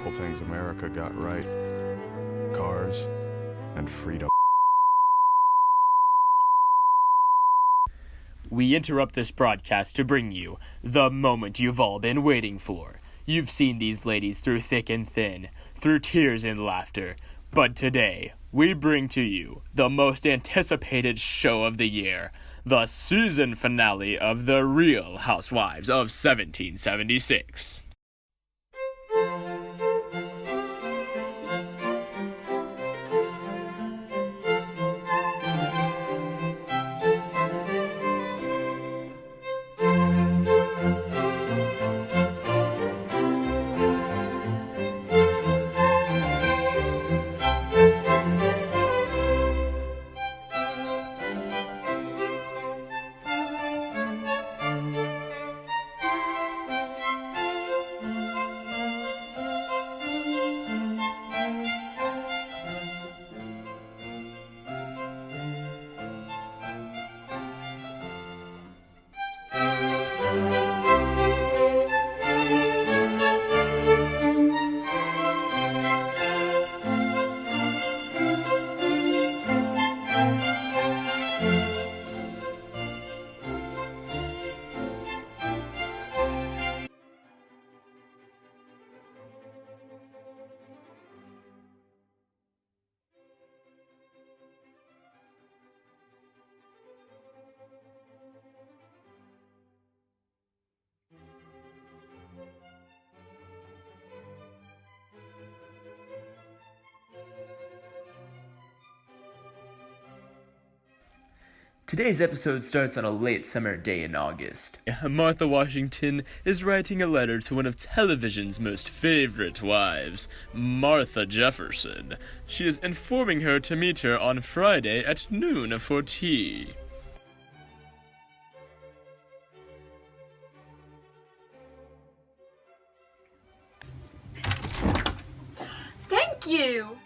couple things America got right. Cars and freedom. We interrupt this broadcast to bring you the moment you've all been waiting for. You've seen these ladies through thick and thin, through tears and laughter, but today we bring to you the most anticipated show of the year, the season finale of The Real Housewives of 1776. Today's episode starts on a late summer day in August. Martha Washington is writing a letter to one of television's most favorite wives, Martha Jefferson. She is informing her to meet her on Friday at noon for tea. Thank you!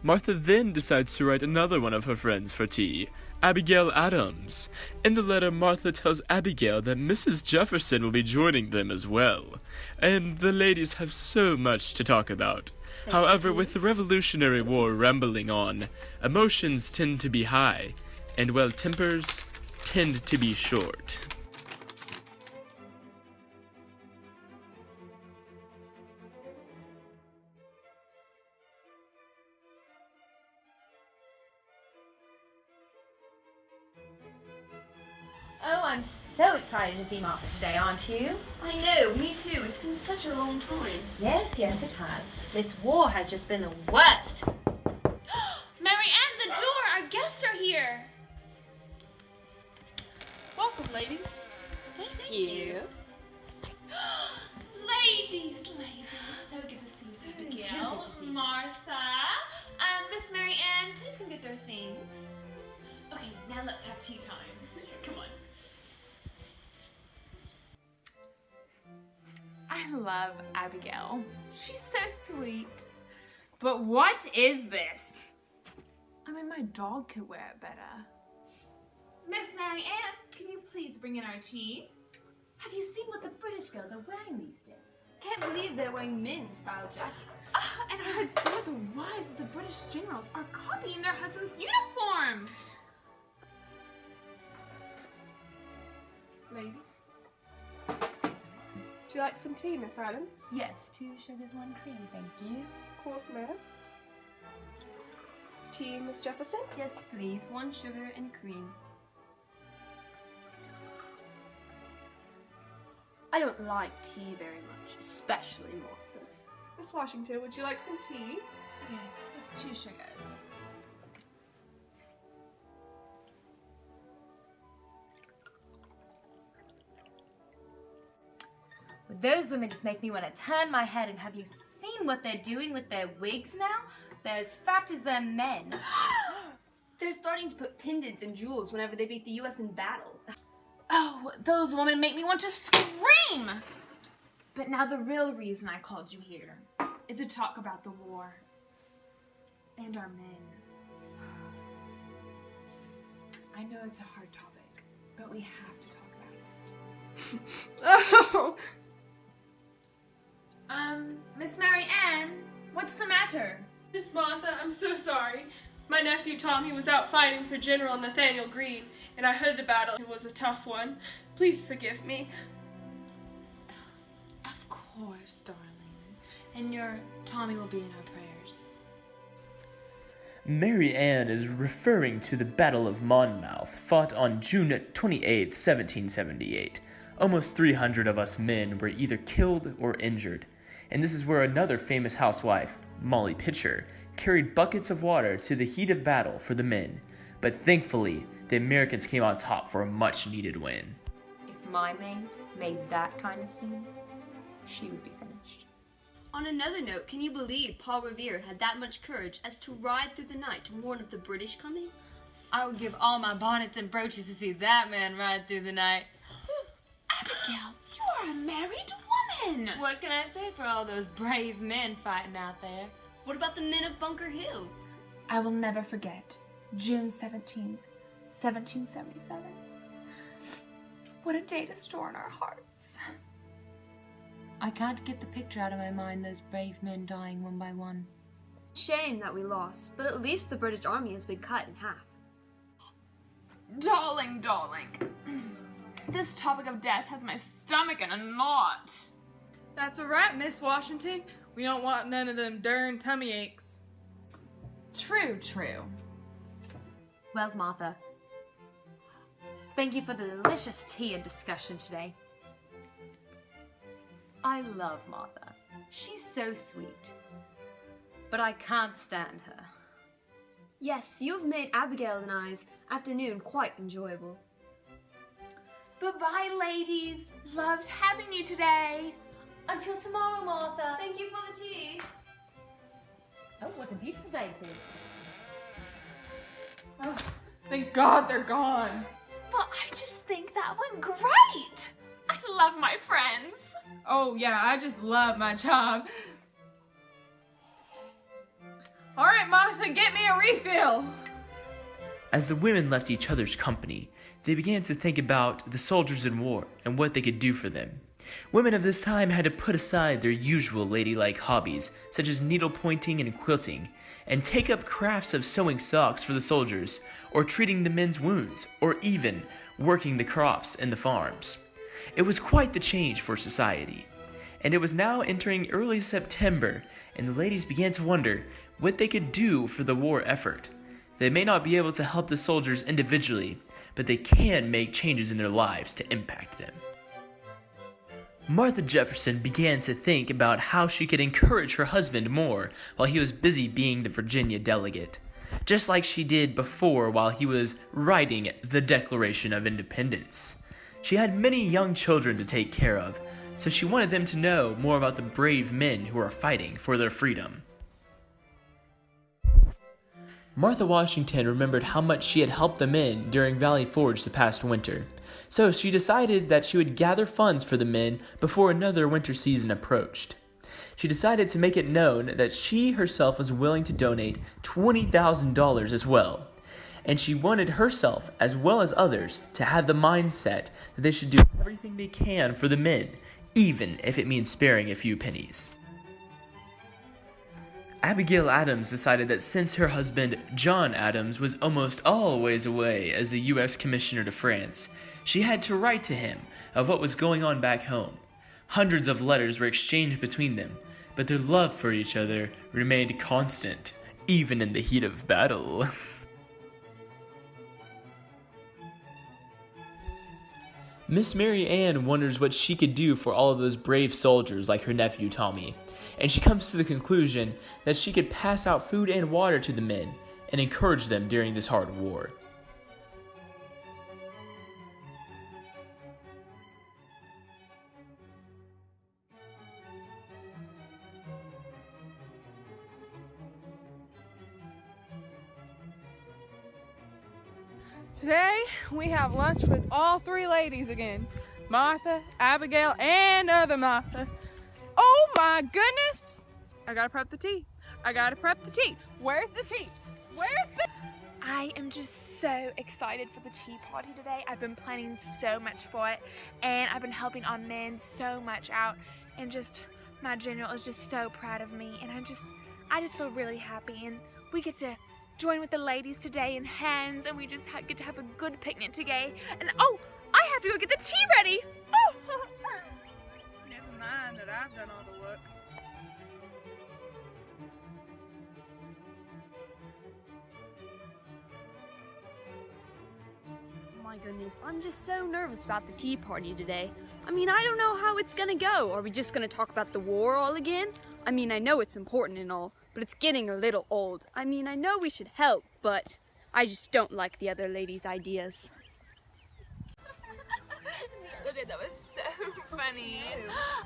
Martha then decides to write another one of her friends for tea, Abigail Adams. In the letter, Martha tells Abigail that Mrs. Jefferson will be joining them as well, and the ladies have so much to talk about. However, with the Revolutionary War rumbling on, emotions tend to be high, and well, tempers tend to be short. Oh, I'm so excited to see Martha today, aren't you? I know, me too. It's been such a long time. Yes, it has. This war has just been the worst. Mary Ann, the door! Our guests are here! Welcome, ladies. Thank you. Ladies, so good to see you. Abigail, Martha, Miss Mary Ann, please come get their things. Okay, now let's have tea time. Come on. I love Abigail. She's so sweet. But what is this? I mean, my dog could wear it better. Miss Mary Ann, can you please bring in our tea? Have you seen what the British girls are wearing these days? Can't believe they're wearing men's-style jackets. And I heard some of the wives of the British generals are copying their husbands' uniforms. Ladies, do you like some tea, Miss Adams? Yes, 2 sugars, 1 cream, thank you. Of course, madam. Tea, Miss Jefferson? Yes, please, 1 sugar and cream. I don't like tea very much, especially Martha's. Miss Washington, would you like some tea? Yes, with 2 sugars. Well, those women just make me want to turn my head, and have you seen what they're doing with their wigs now? They're as fat as their men. They're starting to put pendants and jewels whenever they beat the U.S. in battle. Oh, those women make me want to scream! But now the real reason I called you here is to talk about the war and our men. I know it's a hard topic, but we have to talk about it. Oh! Miss Mary Ann, what's the matter? Miss Martha, I'm so sorry. My nephew Tommy was out fighting for General Nathaniel Greene, and I heard the battle. It was a tough one. Please forgive me. Of course, darling. And your Tommy will be in our prayers. Mary Ann is referring to the Battle of Monmouth, fought on June 28, 1778. Almost 300 of us men were either killed or injured, and this is where another famous housewife, Molly Pitcher, carried buckets of water to the heat of battle for the men, but thankfully, the Americans came on top for a much-needed win. If my maid made that kind of scene, she would be finished. On another note, can you believe Paul Revere had that much courage as to ride through the night to warn of the British coming? I would give all my bonnets and brooches to see that man ride through the night. Abigail, you are a married woman! What can I say for all those brave men fighting out there? What about the men of Bunker Hill? I will never forget June 17th, 1777. What a day to store in our hearts. I can't get the picture out of my mind, those brave men dying one by one. Shame that we lost, but at least the British army has been cut in half. Darling, darling. This topic of death has my stomach in a knot. That's alright, Miss Washington. We don't want none of them darn tummy aches. True, true. Well, Martha, thank you for the delicious tea and discussion today. I love Martha. She's so sweet. But I can't stand her. Yes, you have made Abigail and I's afternoon quite enjoyable. Bye-bye, ladies. Loved having you today. Until tomorrow, Martha. Thank you for the tea. Oh, what a beautiful day it is. Oh, thank God they're gone. But I just think that went great. I love my friends. Oh yeah, I just love my job. Alright, Martha, get me a refill. As the women left each other's company, they began to think about the soldiers in war and what they could do for them. Women of this time had to put aside their usual ladylike hobbies, such as needle pointing and quilting, and take up crafts of sewing socks for the soldiers, or treating the men's wounds, or even working the crops in the farms. It was quite the change for society, and it was now entering early September, and the ladies began to wonder what they could do for the war effort. They may not be able to help the soldiers individually, but they can make changes in their lives to impact them. Martha Jefferson began to think about how she could encourage her husband more while he was busy being the Virginia delegate, just like she did before while he was writing the Declaration of Independence. She had many young children to take care of, so she wanted them to know more about the brave men who are fighting for their freedom. Martha Washington remembered how much she had helped the men during Valley Forge the past winter, so she decided that she would gather funds for the men before another winter season approached. She decided to make it known that she herself was willing to donate $20,000 as well, and she wanted herself, as well as others, to have the mindset that they should do everything they can for the men, even if it means sparing a few pennies. Abigail Adams decided that since her husband, John Adams, was almost always away as the U.S. Commissioner to France, she had to write to him of what was going on back home. Hundreds of letters were exchanged between them, but their love for each other remained constant, even in the heat of battle. Miss Mary Ann wonders what she could do for all of those brave soldiers like her nephew Tommy, and she comes to the conclusion that she could pass out food and water to the men and encourage them during this hard war. Today, we have lunch with all three ladies again. Martha, Abigail, and other Martha. Oh my goodness! I gotta prep the tea. Where's the tea? I am just so excited for the tea party today. I've been planning so much for it, and I've been helping our men so much out, and just my general is just so proud of me, and I just feel really happy, and we get to join with the ladies today in hands, and we just get to have a good picnic today. And oh, I have to go get the tea ready. Oh. Never mind that I've done all the work. My goodness, I'm just so nervous about the tea party today. I mean, I don't know how it's gonna go. Are we just gonna talk about the war all again? I mean, I know it's important and all, but it's getting a little old. I mean, I know we should help, but I just don't like the other ladies' ideas. The other day, that was so funny. Oh,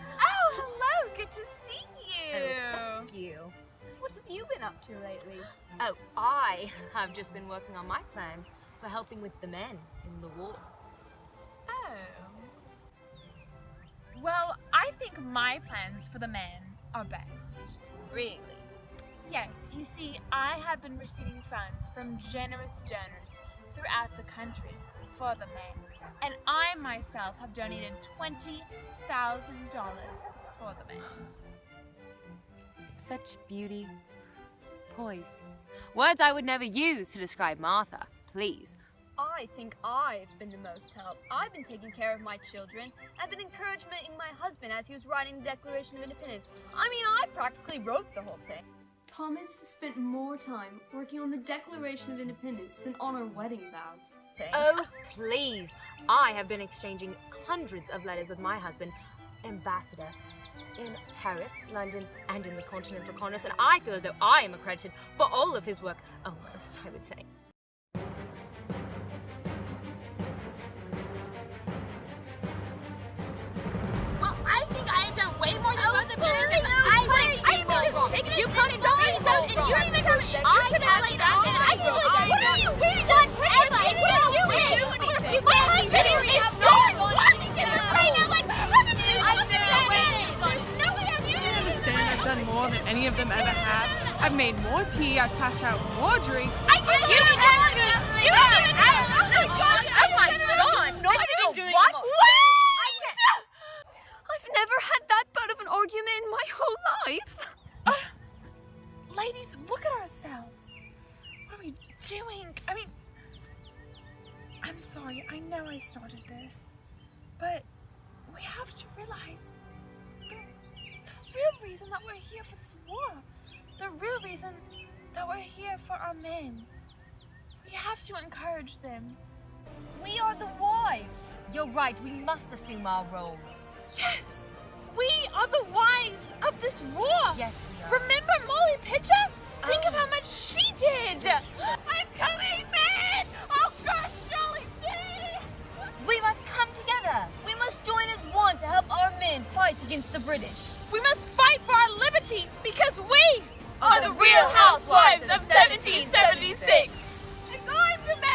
hello, good to see you. Oh, thank you. So what have you been up to lately? Oh, I have just been working on my plans for helping with the men in the war. Oh. Well, I think my plans for the men are best. Really? Yes, you see, I have been receiving funds from generous donors throughout the country for the men. And I myself have donated $20,000 for the men. Such beauty, poise. Words I would never use to describe Martha. Please. I think I've been the most help. I've been taking care of my children. I've been encouraging my husband as he was writing the Declaration of Independence. I mean, I practically wrote the whole thing. Thomas spent more time working on the Declaration of Independence than on our wedding vows. Oh, please. I have been exchanging hundreds of letters with my husband, Ambassador, in Paris, London, and in the Continental Congress, and I feel as though I am accredited for all of his work. Almost, I would say. Well, I think I have done way more than other people. You put it so and you don't even have it. I should have like done that. it. What are you wearing? My husband is George Washington right now. Like, You understand I've done more than any of them ever have. I've made more tea, I've passed out more drinks. Oh my gosh! What? I've never had that bad of an argument in my whole life. Ladies, look at ourselves. What are we doing? I mean, I'm sorry. I know I started this, but we have to realize the real reason that we're here for this war, the real reason that we're here for our men. We have to encourage them. We are the wives. You're right, we must assume our role. Yes, we are the wives of this war. Yes, we are. Remember Molly Pitcher? Think of how much she did. I'm coming, man! Oh gosh, Jolly Gee! We must come together. We must join as one to help our men fight against the British. We must fight for our liberty because we are the Real Housewives of 1776. It's time for me.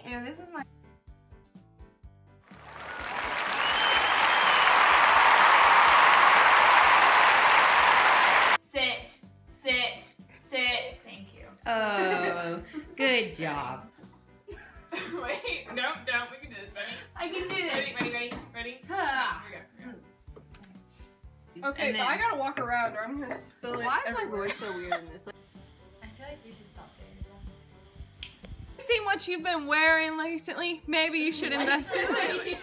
Yeah, this is my... Sit. Thank you. Oh, good job. Wait, no, we can do this. Ready? I can do this. Ready? Ha. Here we go. Okay, but I gotta walk around or I'm gonna spill it Why is my everywhere. voice so weird in this? I feel like we should stop Seen what you've been wearing recently? Maybe you should invest in it.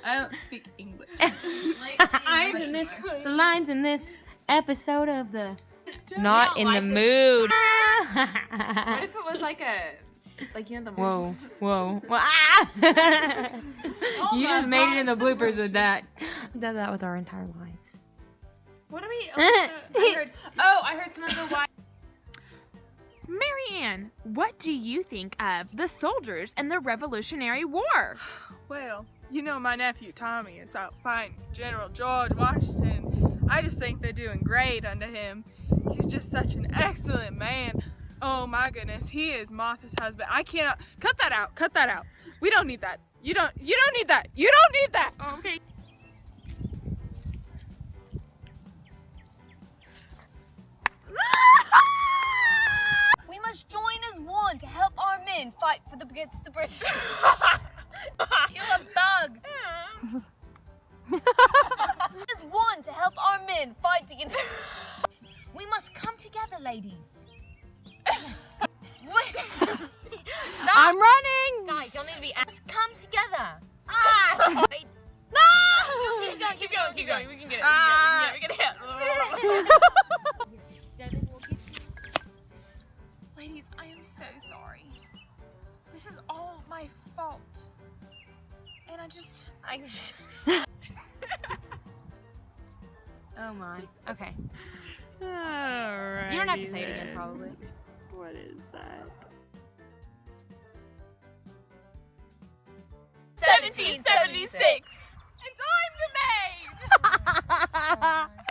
I don't speak English. The lines in this episode of the Not in the Mood. What if it was like you know the Whoa. Ah! Oh You my just made it God, in the so bloopers much. with that. We did that with our entire lives. What are we? I heard some of the why. Mary Ann, what do you think of the soldiers and the Revolutionary War? Well, You know, my nephew Tommy is out fighting General George Washington. I just think they're doing great under him. He's just such an excellent man. Oh my goodness, he is Martha's husband. I cannot, cut that out, cut that out. We don't need that. You don't need that. You don't need that. Okay. We must join as one to help our men fight against the British. Kill a bug. As one to help our men fight against. We must come together, ladies. I'm running. Guys, y'all need to be. Let's come together. Keep going. We can get it. We can get it. Ladies, I am so sorry. This is all my fault. And I just... Oh my. Okay. Alright. You don't have to say it again, probably. What is that? 1776. And I'm the maid!